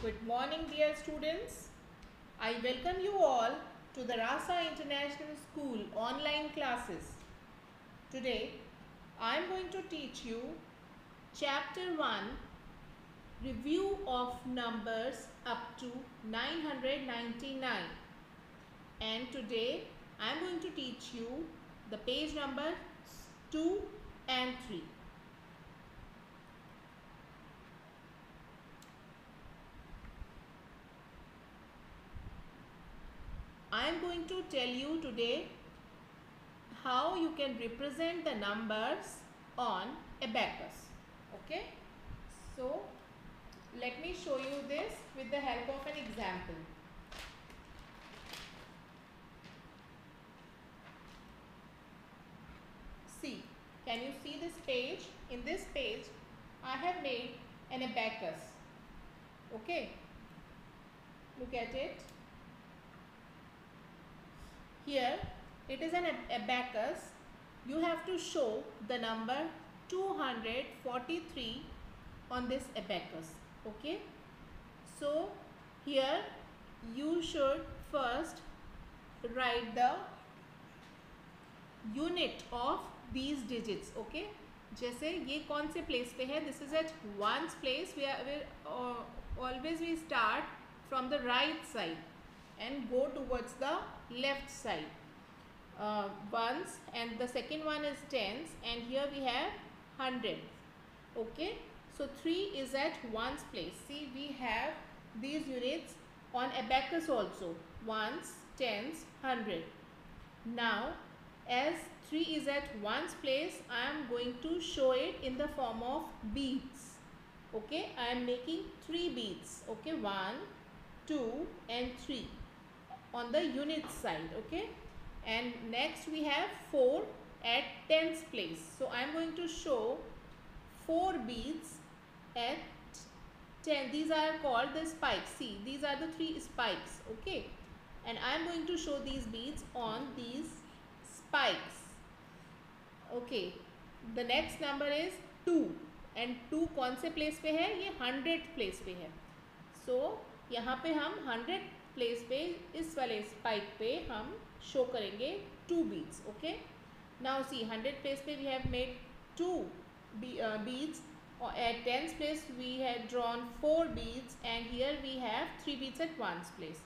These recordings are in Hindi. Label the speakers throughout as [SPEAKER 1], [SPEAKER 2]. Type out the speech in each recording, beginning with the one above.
[SPEAKER 1] Good morning, dear students. I welcome you all to the Rasa International School online classes. Today, I am going to teach you Chapter 1, Review of Numbers up to 999. And today, I am going to teach you the page numbers 2 and 3. I am going to tell you today how you can represent the numbers on abacus. Okay, so let me show you this with the help of an example. See, can you see this page? In this page I have made an abacus. Okay, look at it. Here it is an abacus. You have to show the number 243 on this abacus. Okay, so here you should first write the unit of these digits. Okay, जैसे ये कौन से प्लेस पे है? This is at ones place. We always we start from the right side and go towards the left side. Ones, and the second one is tens, and here we have hundred. Okay, so 3 is at ones place. See, we have these units on abacus also: ones, tens, hundred. Now as 3 is at ones place, I am going to show it in the form of beads. Okay, I am making 3 beads. Okay, 1, 2 and 3 on the unit side. Okay, and next we have 4 at tens place. So I am going to show 4 beads at 10. These are called the spikes. See, these are the 3 spikes. Okay, and I am going to show these beads on these spikes. Okay, the next number is 2, and 2 कौन से प्लेस पे है? ये 100th प्लेस पे है. So यहाँ पे हम 100th प्लेस पे इस वाले स्पाइक पे हम शो करेंगे 2 beads. Okay, now see, 100th place पे we have made 2 beads. At 10th place we had drawn 4 beads, and here we have 3 beads at 1's place.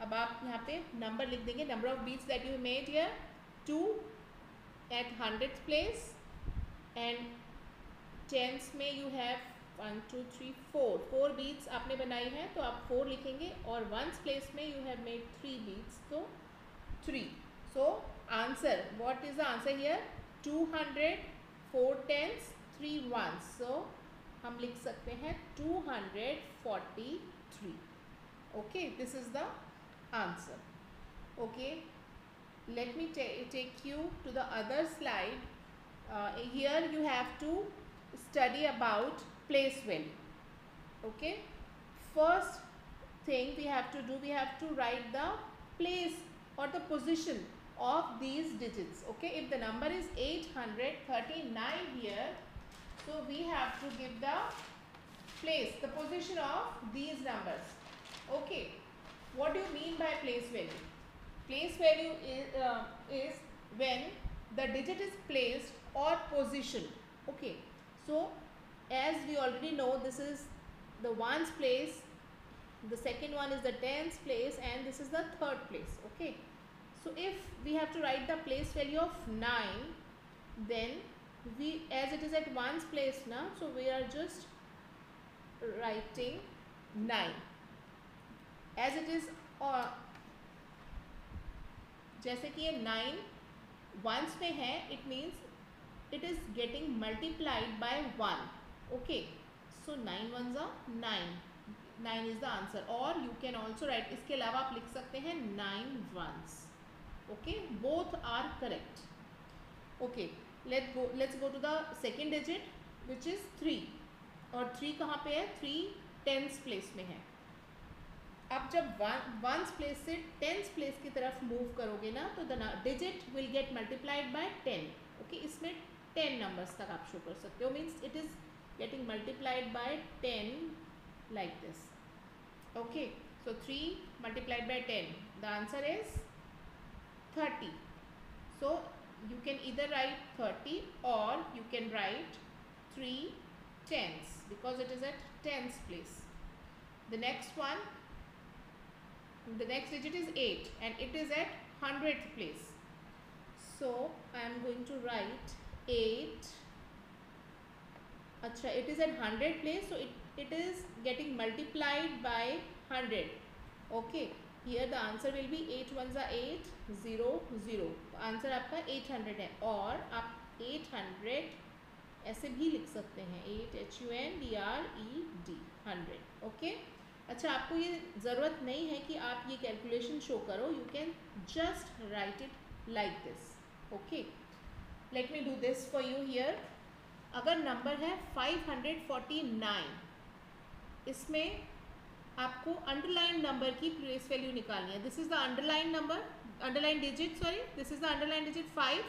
[SPEAKER 1] अब आप यहाँ पे नंबर लिख देंगे, number of beads that you made here, 2 at 100th place, and tens में you have 1 2 3 4 beads आपने बनाई है, तो आप 4 लिखेंगे, और 1's place में you have made 3 beads, तो 3. So answer, what is the answer here? 200, 4 tens, 3 ones. So हम लिख सकते हैं 243. Okay, this is the answer. Okay, let me take you to the other slide. Here you have to study about place value. Okay, first thing we have to do, we have to write the place or the position of these digits. Okay, if the number is 839 here, so we have to give the place, the position of these numbers. Okay, what do you mean by place value? Place value is when the digit is placed or positioned. Okay, so as we already know, this is the ones place, the second one is the tens place, and this is the third place. Okay, so if we have to write the place value of 9, then we, as it is at ones place now, so we are just writing 9 as it is. जैसे कि ये 9 ones में है, it means it is getting multiplied by 1. Okay, so 9 ones are 9. 9 is the answer. Or you can also write, इसके अलावा आप लिख सकते हैं 9 ones. Okay, both are correct. Okay, let's go to the second digit, which is 3. और 3 कहाँ पे है? 3 tens place में है. अब जब वंस प्लेस से टेंस प्लेस की तरफ मूव करोगे ना, तो the digit will get multiplied by 10. Okay, इसमें 10 नंबर्स तक आप शो कर सकते हो, means it is getting multiplied by 10 like this. Okay, so 3 multiplied by 10, the answer is 30. So you can either write 30 or you can write 3 tens because it is at tens place. The next one, the next digit is 8 and it is at 100th place. So I am going to write 8. Acha, it is at 100 place, so it is getting multiplied by 100. Okay, here the answer will be 8 ones are 8, 0, 0. Answer आपका 800 है और आप 800 ऐसे भी लिख सकते हैं, 8HUNDRED 100. ओके, अच्छा आपको ये ज़रूरत नहीं है कि आप ये कैलकुलेशन शो करो, you can just right it like this. Okay, let me do this for you here. अगर नंबर है 549, इसमें आपको अंडरलाइन नंबर की प्लेस वैल्यू निकालनी है. This is the underline number, underline digit, sorry this is the underline digit 5.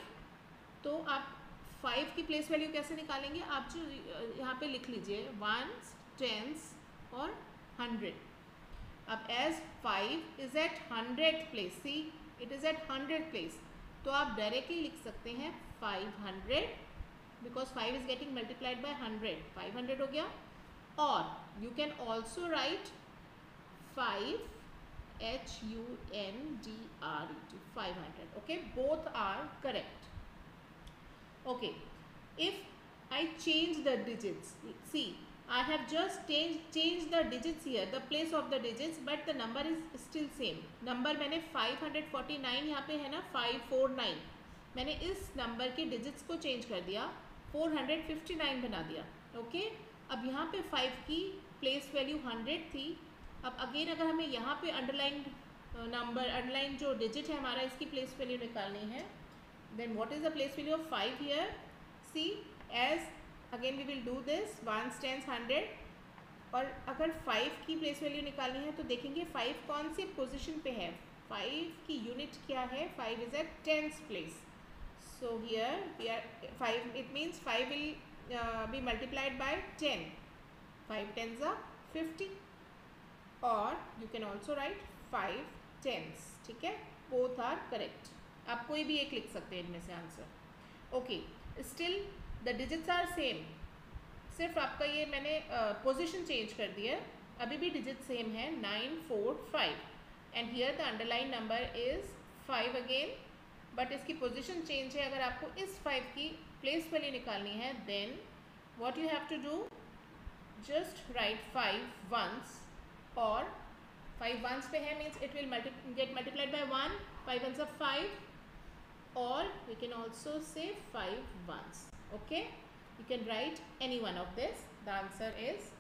[SPEAKER 1] तो आप 5 की प्लेस वैल्यू कैसे निकालेंगे, आप जो यहाँ पे लिख लीजिए वंस, टेंस और 100. अब as 5 is at 100th place, see it is at 100th place, तो आप डायरेक्टली लिख सकते हैं 500 because 5 is getting multiplied by 100, 500 हो गया. और you can also write 5 HUNDRED 500. Okay, both are correct. Okay, if I change the digits, see I have just changed the digits here, the place of the digits, but the number is still same. number मैंने 549 यहाँ पे है ना, 549, मैंने इस नंबर के डिजिट्स को चेंज कर दिया, 459 बना दिया. ओके, अब यहाँ पे 5 की प्लेस वैल्यू 100 थी. अब अगेन अगर हमें यहाँ पे अंडरलाइन नंबर, अंडरलाइन जो डिजिट है हमारा, इसकी प्लेस वैल्यू निकालनी है, then what is the place value of 5 here. See as again we will do this ones, tens, 100. और अगर 5 की प्लेस वैल्यू निकालनी है तो देखेंगे 5 कौन सी पोजीशन पे है, 5 की यूनिट क्या है, 5 is at tens place. So here we are 5, it means 5 will be multiplied by 10. 5 tens are 50. Or you can also write 5 tens. ठीक है, both are correct. आप कोई भी एक लिख सकते हैं इनमें से answer. Okay, still the digits are same, सिर्फ आपका ये मैंने पोजीशन चेंज कर दिया, अभी भी डिजिट सेम है 945. And here the underline number is 5 again, but इसकी पोजीशन चेंज है. अगर आपको इस 5 की प्लेस वैल्यू निकालनी है, then what you have to do, just write 5 ones, और 5 वंस पे है means it will get multiplied by 1, 5 ones are 5, और we can also say 5 ones. Okay, you can write any one of this. The answer is,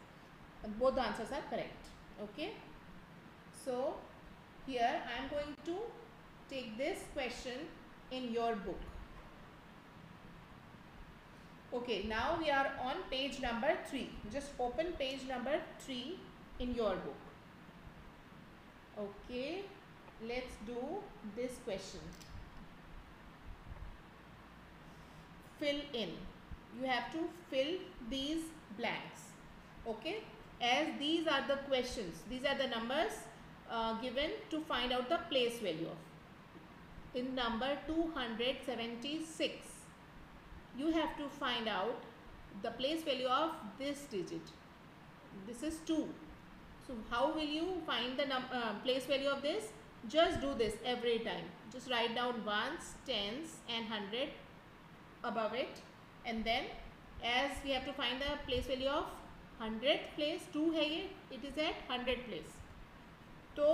[SPEAKER 1] both the answers are correct. Okay, so here I am going to take this question in your book. Okay, now we are on page number 3. Just open page number 3 in your book. Okay, let's do this question. Fill in. You have to fill these blanks. Okay, as these are the questions, these are the numbers given to find out the place value of. In number 276, you have to find out the place value of this digit. This is 2. So how will you find the place value of this? Just do this every time. Just write down ones, tens and 100 above it, and then as we have to find the place value of 100th place, 2 है ये, it is at 100th place. तो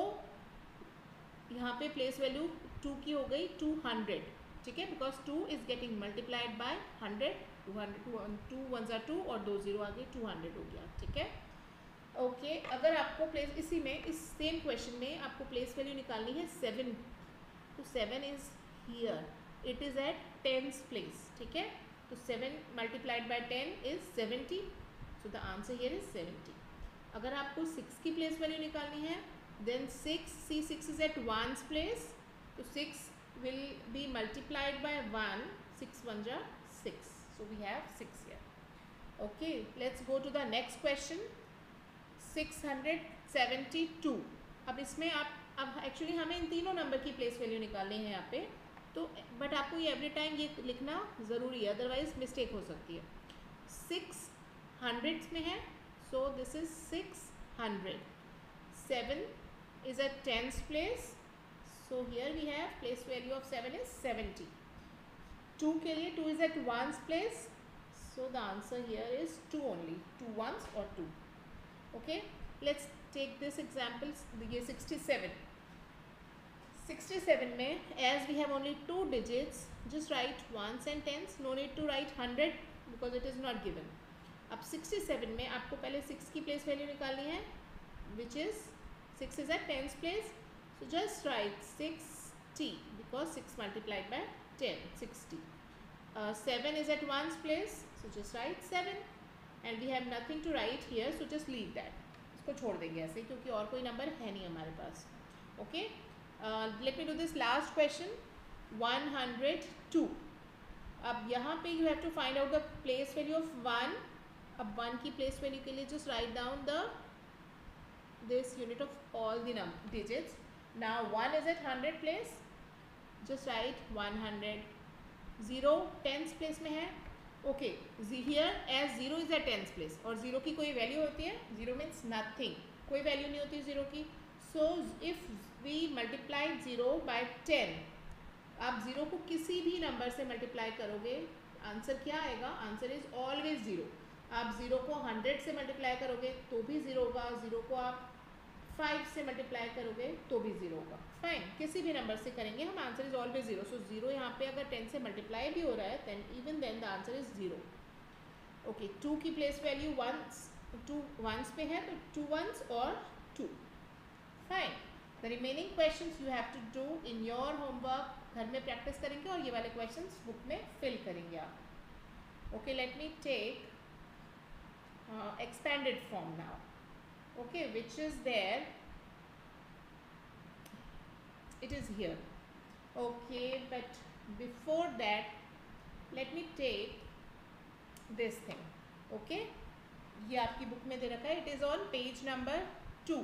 [SPEAKER 1] यहाँ पे प्लेस वैल्यू 2 की हो गई 200. ठीक है, because 2 is getting multiplied by 100. 2 1s are 2 और 2 0 आ गई, 200 हो गया. ठीक है, ओके. अगर आपको प्लेस, इसी में इस सेम क्वेश्चन में आपको प्लेस वैल्यू निकालनी है 7, तो 7 is here, it is at 10th place. ठीक है, तो 7 multiplied by 10 is 70. So the answer here is 70. अगर आपको 6 की प्लेस वैल्यू निकालनी है, then 6 is at 1's place, so 6 will be multiplied by 1, 6 1s are 6, so we have 6 here. Okay, let's go to the next question. 672। अब इसमें आप अब एक्चुअली हमें इन तीनों नंबर की प्लेस वैल्यू निकालनी है यहाँ पे, तो बट आपको ये एवरी टाइम ये लिखना ज़रूरी है, अदरवाइज मिस्टेक हो सकती है। 6 हंड्रेड्स में है, सो this is 600। 7 is at tens place, so here we have place value of 7 is 70. 2 के लिए 2 is at ones place, so the answer here is 2 only, 2 ones or 2. Okay, let's take this example. ये 67 में as we have only 2 digits, just write ones and tens, no need to write 100 because it is not given. अब 67 में आपको पहले 6 की प्लेस वैल्यू निकालनी है, which is 6 is at tens place, so just write 60 because 6 multiplied by 10, 60. 7 is at ones place, so just write 7, and we have nothing to write here, so just leave that. इसको छोड़ देंगे ऐसे, क्योंकि और कोई नंबर है नहीं हमारे पास. Okay, let me do this last question. 102. अब यहाँ पे you have to find out the place value of 1. अब 1 की place value के लिए just write down this unit of all the digits. Now 1 is at 100 place, just write 100. 0 tens place में है, okay, here as 0 is at tens place, और 0 की कोई वैल्यू होती है? 0 means nothing, कोई वैल्यू नहीं होती 0 की. So if we multiply 0 by 10, आप 0 को किसी भी नंबर से मल्टीप्लाई करोगे, आंसर क्या आएगा? Answer is always 0. आप 0 को 100 से मल्टीप्लाई करोगे तो भी 0 होगा, 0 को आप 5 से मल्टीप्लाई करोगे तो भी 0 होगा. फाइन, किसी भी नंबर से करेंगे हम, आंसर इज ऑलवेज 0. सो 0 यहाँ पे अगर 10 से मल्टीप्लाई भी हो रहा है then even then the answer is 0. Okay, 2 की प्लेस वैल्यू वंस, 2 वंस पे है तो 2 वंस और 2. Fine, the remaining questions you have to do in your homework. घर में प्रैक्टिस करेंगे और ये वाले क्वेश्चंस बुक में फिल करेंगे आप. Okay, let me take expanded form now. Okay, which is there, it is here. Okay, but before that let me take this thing. Okay, ये आपकी बुक में दे रखा है, it is on page number 2.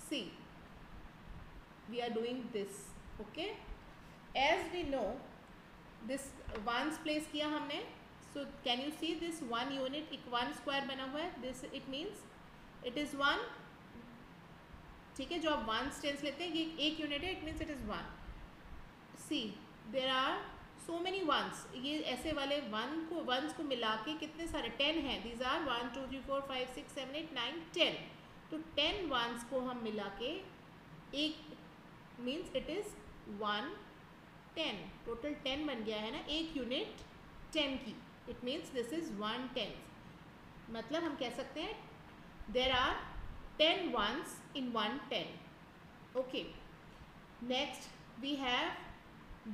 [SPEAKER 1] See, we are doing this. Okay, as we know this ones place किया हमने, so can you see this 1 unit, एक 1 square बना हुआ है, this it means it is 1. ठीक है, जो आप ones tens लेते हैं, ये एक यूनिट है, it means it is 1. See, there are so many ones. ये ऐसे वाले ones को मिला के कितने सारे 10 हैं. These are 1 2 3 4 5 6 7 8 9 10. तो 10 ones को हम मिला के एक means it is 1 10. टोटल 10 बन गया है ना, एक यूनिट 10 की. It means this is 1/10. मतलब हम कह सकते हैं there are 10 ones in 1/10. Okay, next we have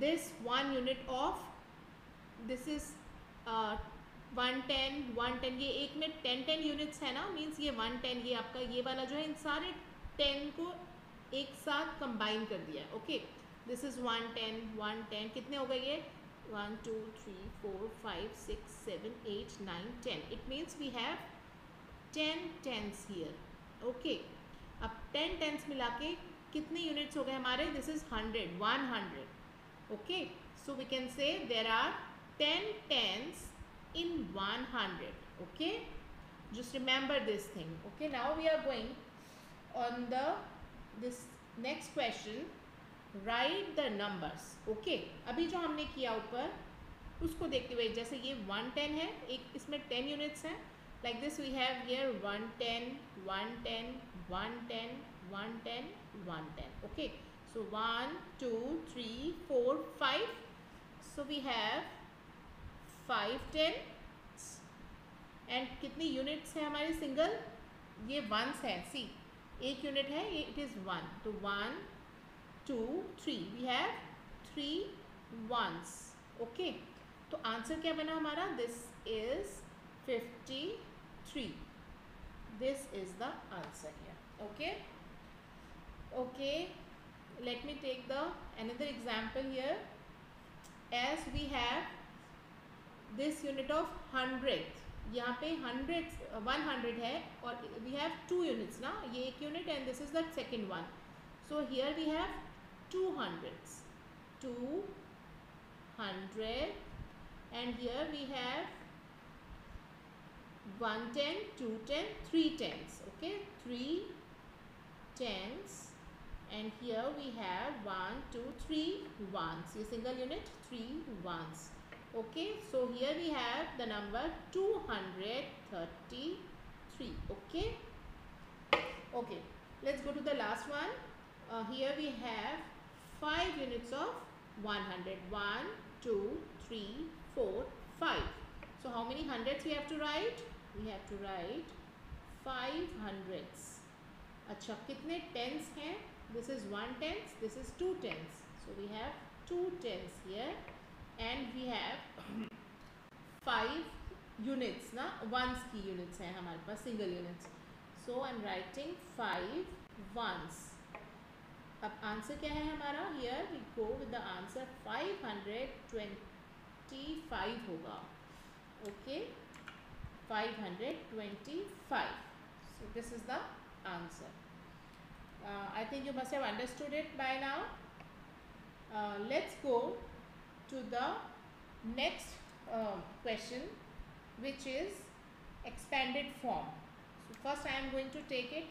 [SPEAKER 1] this 1 unit of, this is 110 110. ये एक में 10 यूनिट्स है ना, मीन्स ये 110, ये आपका ये वाला जो है इन सारे 10 को एक साथ कंबाइन कर दिया. Okay, this is 110 110. कितने हो गए ये? 1 2 3 4 5 6 7 8 9 10. It means we have 10 tens here. Okay, अब 10 tens मिला के कितने यूनिट्स हो गए हमारे? This is 100 100. Okay, so we can say there are 10 tens in 100. Okay, just remember this thing. Okay, now we are going on this next question. Right the numbers. Okay, अभी जो हमने किया ऊपर उसको देखते हुए, जैसे ये 110 है, एक इसमें 10 यूनिट्स हैं, like this we have here 110 110 110 110 110. Okay, so 1 2 3 4 5, so we have 5 10. And कितनी यूनिट्स है हमारी सिंगल? ये वंस है. सी, एक यूनिट है ये, इट इज़ 1. तो 1 2 3, we have 3 ones. Okay, तो आंसर क्या बना हमारा? This is 53. This is the answer here. Okay, okay, let me take another example here. As we have this unit of 100th, यहाँ पे 100 है और वी हैव 2 यूनिट्स ना, ये एक unit and this is the second one. So here we have 200s, 200, and here we have 110, 210, 3 tens. Okay, 3 tens, and here we have 1, 2, 3 ones. ये single unit, 3 ones. Okay, so here we have the number 233. Okay, okay, let's go to the last one. Here we have 5 units of 100. 1, 2, 3, 4, 5. So how many hundreds we have to write? We have to write 5 hundreds. अच्छा, कितने tens हैं? This is 1 tens, this is 2 tens. So we have 2 tens here, and we have 5 units ना, ones की units हैं हमारे पास, single units. So I'm writing 5 ones. अब आंसर क्या है हमारा? Here we go with the answer 525 होगा. Okay, 525. So this is the answer. I think you must have understood it by now. Let's go to the next question, which is expanded form. So first I am going to take it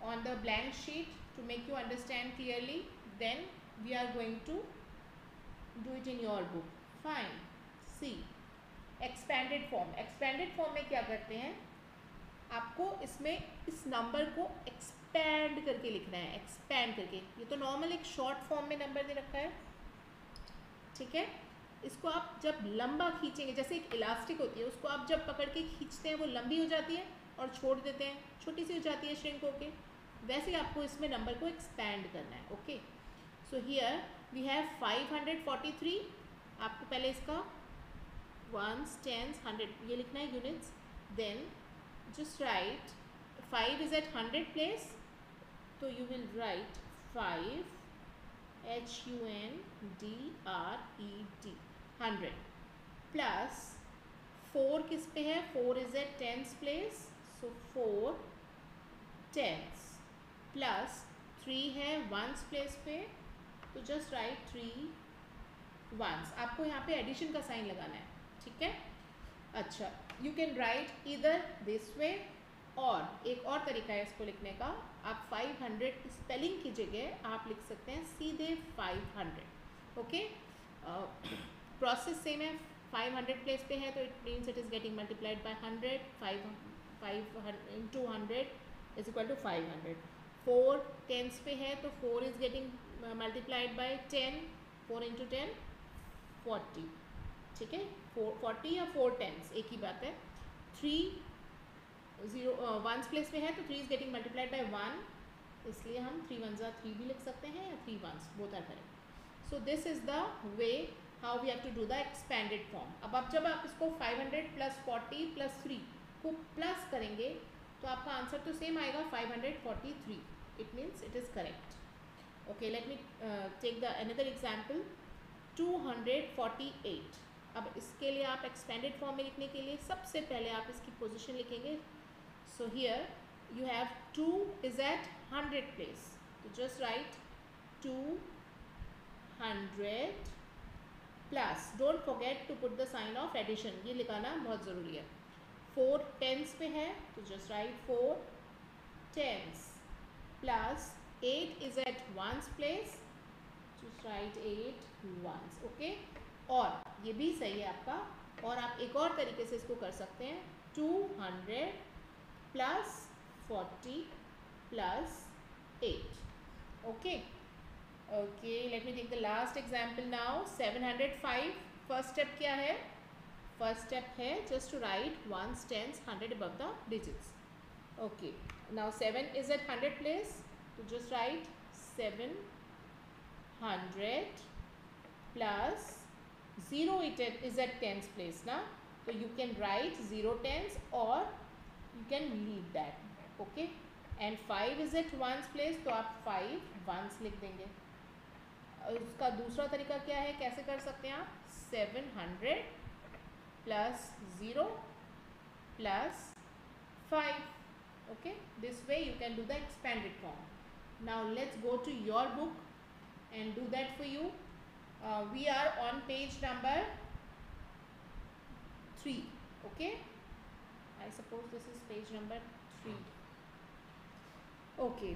[SPEAKER 1] on the blank sheet to make you understand clearly, then we are going to do it in your book. Fine. See, expanded form. expanded form में क्या करते हैं, आपको इसमें इस नंबर को एक्सपैंड करके लिखना है, एक्सपैंड करके. ये तो नॉर्मल एक शॉर्ट फॉर्म में नंबर दे रखा है, ठीक है. इसको आप जब लंबा खींचेंगे, जैसे एक इलास्टिक होती है, उसको आप जब पकड़ के खींचते हैं वो लंबी हो जाती है और छोड़ देते हैं, छोटी सी हो जाती है श्रिंक होके. वैसे ही आपको इसमें नंबर को एक्सपैंड करना है. Okay, so here we have 543. आपको पहले इसका ones, tens, 100 ये लिखना है units. Then just write 5 is at 100 place, so you will write 5 HUNDRED 100 plus 4 किस पे है? 4 is at tens place, so 4 tens plus 3 है ones place पे, तो just write 3 ones. आपको यहाँ पे एडिशन का साइन लगाना है, ठीक है. अच्छा, यू कैन राइट इधर दिस वे, और एक और तरीका है इसको लिखने का. आप 500 स्पेलिंग की जगह आप लिख सकते हैं सीधे 500. ओके, प्रोसेस सेम है. 500 प्लेस पे है तो it means it is getting multiplied by 100. 5 into 100 is equal to 500. 4 tens पे है तो 4 is getting multiplied by 10. 4 into 10 40, ठीक है. 40 या 4 टेंस एक ही बात है. 3 वंस प्लेस में है तो 3 इज गेटिंग मल्टीप्लाइड बाय 1, इसलिए हम 3 1s 3 भी लिख सकते हैं या 3 1s, both are correct. So this is the way how we have to do the expanded form. अब जब आप इसको 500 प्लस 40 प्लस 3 को प्लस करेंगे तो आपका आंसर तो सेम आएगा 543. It means it is correct. Okay, let me take the another example. 248. अब इसके लिए आप एक्सपेंडेड फॉर्म में लिखने के लिए सबसे पहले आप इसकी पोजीशन लिखेंगे. So here you have 2 is at 100 place, तो just write 200 plus, don't forget to put the sign of addition, ये लिखाना बहुत ज़रूरी है. 4 टेंस पे है तो just write 4 tens plus 8 is at ones place, just write 8 ones. Okay, और ये भी सही है आपका. और आप एक और तरीके से इसको कर सकते हैं. 200 plus 40 plus 8. Okay, okay, let me take the last example now. 705. First step क्या है? फर्स्ट स्टेप है just to write ones, tens, 100 above the digits. Okay, now 7 is at 100 place, तो just write 700 plus 0 is at tens place ना, तो you can write 0 tens or you can leave that. okay, and 5 is at ones place तो आप 5 ones लिख देंगे. उसका दूसरा तरीका क्या है, कैसे कर सकते हैं आप? 700 plus 0 plus 5. Okay, this way you can do the expanded form. Now let's go to your book and do that for you. We are on page number 3. Okay, I suppose this is page number 3. Okay,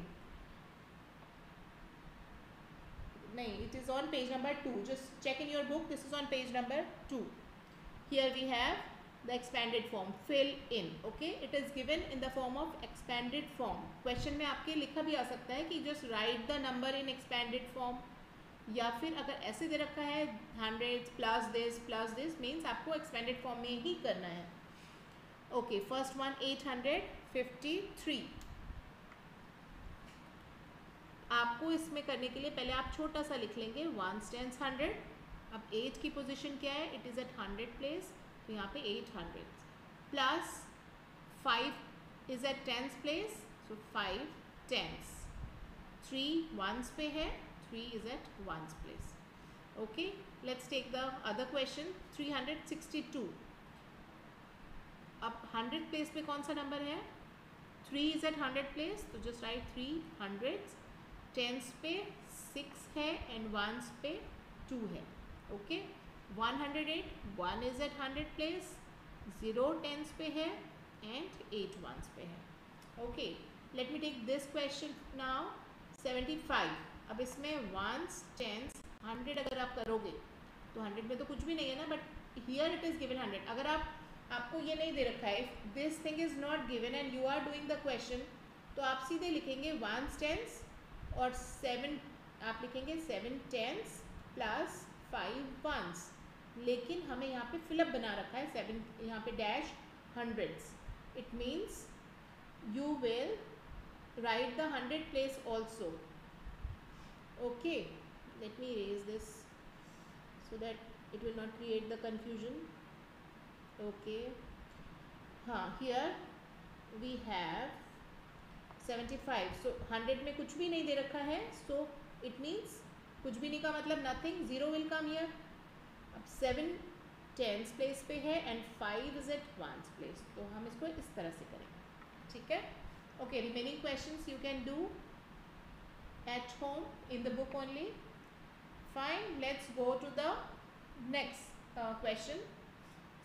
[SPEAKER 1] no, it is on page number 2. Just check in your book. This is on page number 2. Here we have the expanded form. Fill in. Okay, it is given in the form of expanded form. Question में आपके लिखा भी आ सकता है कि just write the number in expanded form, या फिर अगर ऐसे दे रखा है 100 plus this means आपको expanded form में ही करना है. Okay, first one 853. आपको इसमें करने के लिए पहले आप छोटा सा लिख लेंगे 1s 10s 100. अब 8 की पोजीशन क्या है? इट इज़ एट 100 प्लेस, तो यहाँ पे 800 plus 5 is at 10s place, so 5 10s. 3 1s पे है, 3 is at 1s place. Okay, let's take the other question 362. अब 100 प्लेस पे कौन सा नंबर है? 3 इज़ एट 100 प्लेस, तो जस्ट राइट 3 100s. 10s पे 6 है एंड 1s पे 2 है. Okay, 108 1 is at 100 place, 0 10s पे है एंड 8 1s पे है. Okay, let me take this question now 75. अब इसमें 1s 10s 100 अगर आप करोगे तो 100 में तो कुछ भी नहीं है ना, but here it is given 100. अगर आपको ये नहीं दे रखा है, if this thing is not given and you are doing the question, तो आप सीधे लिखेंगे 1s 10s और 7 आप लिखेंगे 7 10s प्लस 5 1s. लेकिन हमें यहाँ पे फिलअप बना रखा है 7, यहाँ पे dash 100s. It means you will write the 100 place also. Okay, let me erase this so that it will not create the confusion. Okay, हाँ, हियर वी हैव 75. सो 100 में कुछ भी नहीं दे रखा है, सो इट मीन्स कुछ भी नहीं का मतलब नथिंग, 0 विल कम हियर. अब 7 10s प्लेस पे है and 5 is at 1s place, तो हम इसको इस तरह से करेंगे. ठीक है. Okay, remaining questions you can do at home in the book only. Fine, let's go to the next question.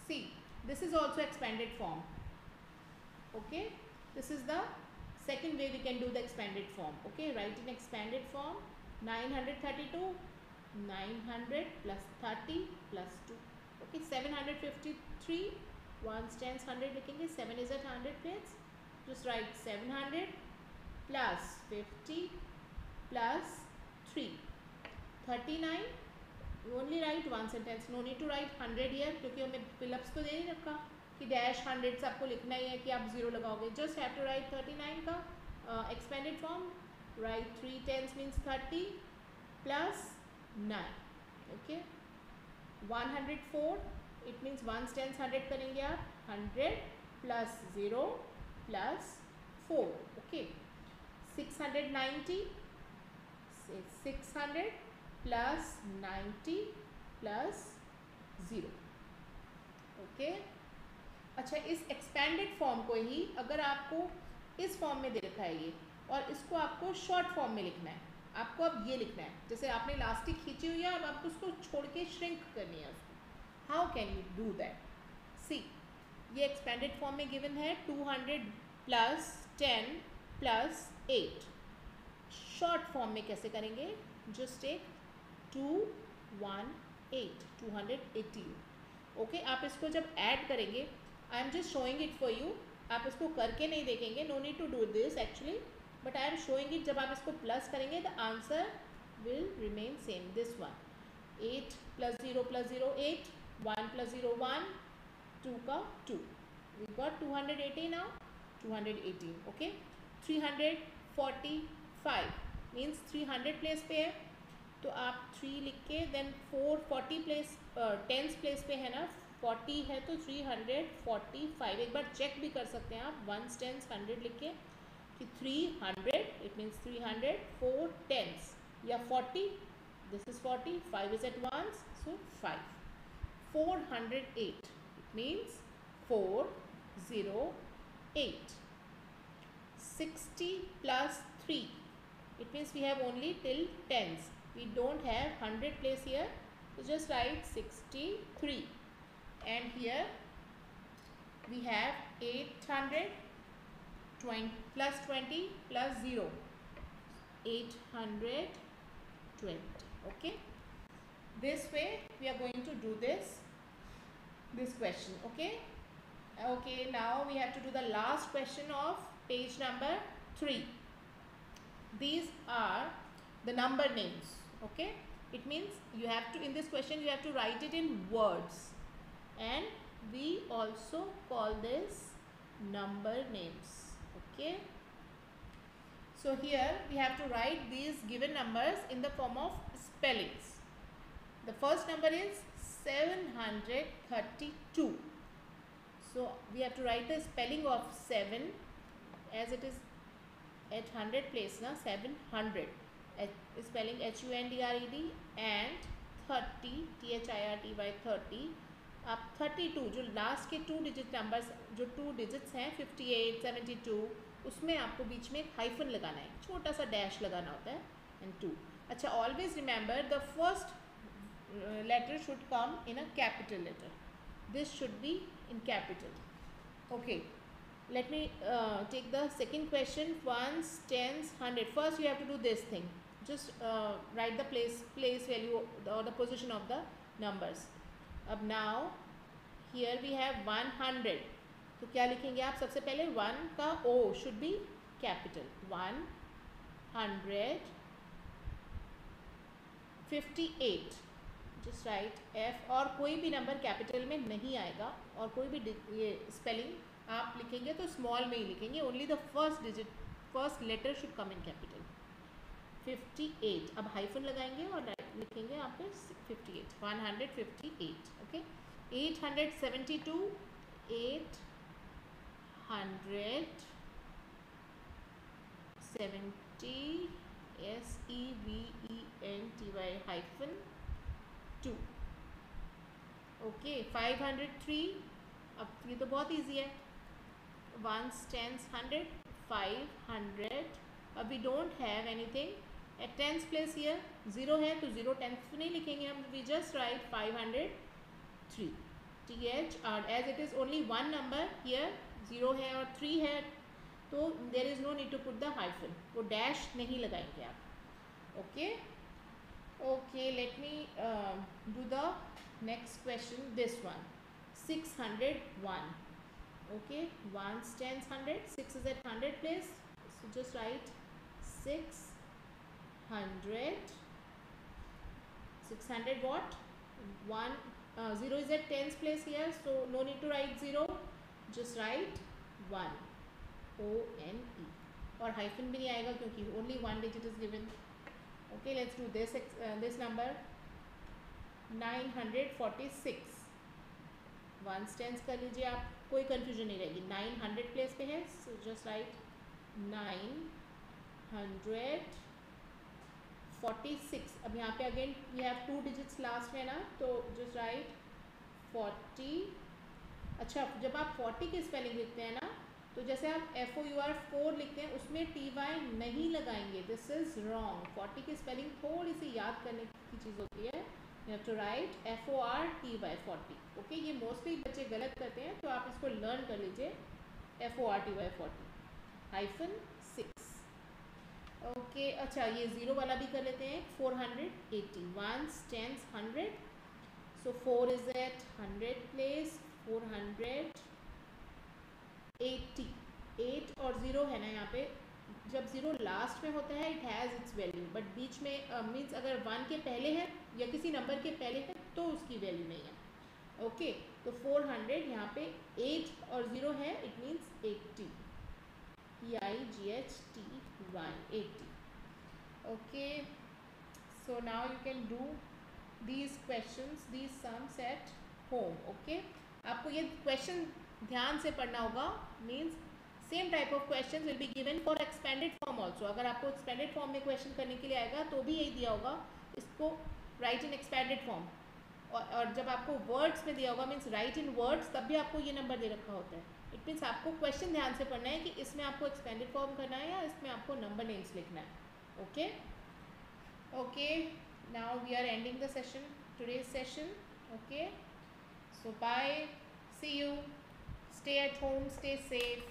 [SPEAKER 1] See, this is also expanded form. Okay, this is the second way we can do the expanded form. Okay, write in expanded form 932 900 plus 30 plus 2. Okay, 753 1s 10s 100 लिखेंगे. 7 is at 100 place, just write 700 plus 50 plus 3 39. you only write 1s and 10s, no need to write 100 here क्योंकि हमें फिलअप्स तो दे नहीं रखा कि डैश 100 से आपको लिखना ही है कि आप 0 लगाओगे. जस्ट हैव टू राइट 39 का expanded form. Right 3 10s means 30 plus 9. Okay, 104 it means 1s 10s 100 करेंगे आप. 100 plus 0 plus 4. Okay, 690 600 plus 90 plus 0. Okay, अच्छा, इस एक्सपेंडेड फॉर्म को ही अगर आपको इस फॉर्म में दे रखा है ये, और इसको आपको शॉर्ट फॉर्म में लिखना है, आपको अब ये लिखना है जैसे आपने इलास्टिक खींची हुई है, अब आपको उसको छोड़ के श्रिंक करनी है उसको. How can you do that? See, ये एक्सपेंडेड फॉर्म में गिवन है 200 प्लस 10 प्लस 8. शॉर्ट फॉर्म में कैसे करेंगे? Just take 218 218. ओके, आप इसको जब ऐड करेंगे, I am just showing it for you, आप इसको करके नहीं देखेंगे, no need to do this actually, but I am showing it. जब आप इसको प्लस करेंगे the answer will remain same. This one 8 plus 0 8, 1 plus 0 1, 2 का 2. We got 280 now, 218. Okay, 345 means 300 place पे है, तो आप 3 लिख के देन 440 प्लेस 10s प्लेस पे है ना, 40 है तो 345. एक बार चेक भी कर सकते हैं आप 1s 10s 100 लिख के कि 300 इट मीन्स 300 4 10s, या 40 this is 40, 5 is at 1s, so 5. 408 it means 4 0, 8. 60 plus 3. It means we have only till tens. We don't have 100 place here. So just write 63. And here we have 800 plus 20 plus 0. 820. Okay. This way we are going to do this question. Okay. Okay, now we have to do the last question of page number 3. These are the number names. Okay, it means you have to, in this question you have to write it in words, and we also call this number names. Okay, so here we have to write these given numbers in the form of spellings. The first number is 732. So we have to write the spelling of 7 as it is at 100 place na, 700 spelling HUNDRED, and 30 THIRTY 30. अब 32 जो लास्ट के 2 डिजिट नंबर्स, जो 2 डिजिट्स हैं 58 72, उसमें आपको बीच में एक हाइफन लगाना है, छोटा सा डैश लगाना होता है, एंड 2. अच्छा, always remember the first letter should come in a capital letter. This should be in capital. Okay, let me take the second question. Ones, tens, 100. First you have to do this thing. Just write the place value or the position of the numbers. अब now here we have 100. तो क्या लिखेंगे आप? सबसे पहले 1 का O should be capital. 158. Just right F, और कोई भी नंबर कैपिटल में नहीं आएगा, और कोई भी ये स्पेलिंग आप लिखेंगे तो स्मॉल में ही लिखेंगे. Only the first digit, first letter should come in capital. 58. अब हाइफन लगाएंगे और लिखेंगे यहाँ पे 58. 158. ओके. 872. 870 SEVENTY hyphen 2. ओके. 503. अब ये तो बहुत ईजी है. 1s, 10s, 100. 500. अब we don't have anything at tens place here. 0 है तो 0 टेंस नहीं लिखेंगे हम. We just write 503. TH, as it is only one number here, 0 है और 3 है, तो there is no need to put the hyphen. वो डैश नहीं लगाएंगे आप. Okay. Okay, let me do the next question. This one, 601. Okay, 1s, 10s, 100. 6 is at 100 place, so just write 600. 600 what? 0 is at 10s place here, so no need to write 0. Just write 1. ONE. और हाइफन भी नहीं आएगा क्योंकि only one digit is given. Okay, let's do this number. 946. 1s, 10s कर लीजिए आप, कोई कंफ्यूजन नहीं रहेगी. 900 प्लेस पे है, so just write 946. अब यहाँ पे again we have 2 digits last में ना, तो just write 40. अच्छा, जब आप 40 की स्पेलिंग लिखते हैं ना, तो जैसे आप FOUR लिखते हैं, उसमें TY नहीं लगाएंगे. This is wrong. 40 की स्पेलिंग थोड़ी सी याद करने की चीज़ होती है. You have to write FORTY 40. Okay, ये मोस्टली बच्चे गलत करते हैं, तो आप इसको लर्न कर लीजिए. FORTY 40 hyphen 6. ओके. अच्छा, ये 0 वाला भी कर लेते हैं. 480. 1s, 10s, 100. So 4 is at 100 place. 480. 8 और 0 है ना यहाँ पे. जब 0 लास्ट में होता है, it has its value, but बीच में मीन्स अगर 1 के पहले है या किसी नंबर के पहले है तो उसकी वैल्यू नहीं है. ओके, तो 400 यहाँ पे 8 और 0 है, it means 80. PIGHTY 80. Okay, so now you can do these questions, these sums at home. Okay, आपको ये क्वेश्चन ध्यान से पढ़ना होगा. Means same type of question will be given for expanded form also. अगर आपको एक्सपेंडेड फॉर्म में क्वेश्चन करने के लिए आएगा तो भी यही दिया होगा, इसको राइट इन एक्सपेंडेड फॉर्म. और जब आपको वर्ड्स में दिया होगा, मीन्स राइट इन वर्ड्स, तब भी आपको ये नंबर दे रखा होता है. इट मीन्स आपको क्वेश्चन ध्यान से पढ़ना है कि इसमें आपको एक्सपेंडेड फॉर्म करना है या इसमें आपको नंबर नेम्स लिखना है. Okay okay, now we are ending the session, today's session. Okay, so bye, see you, stay at home, stay safe.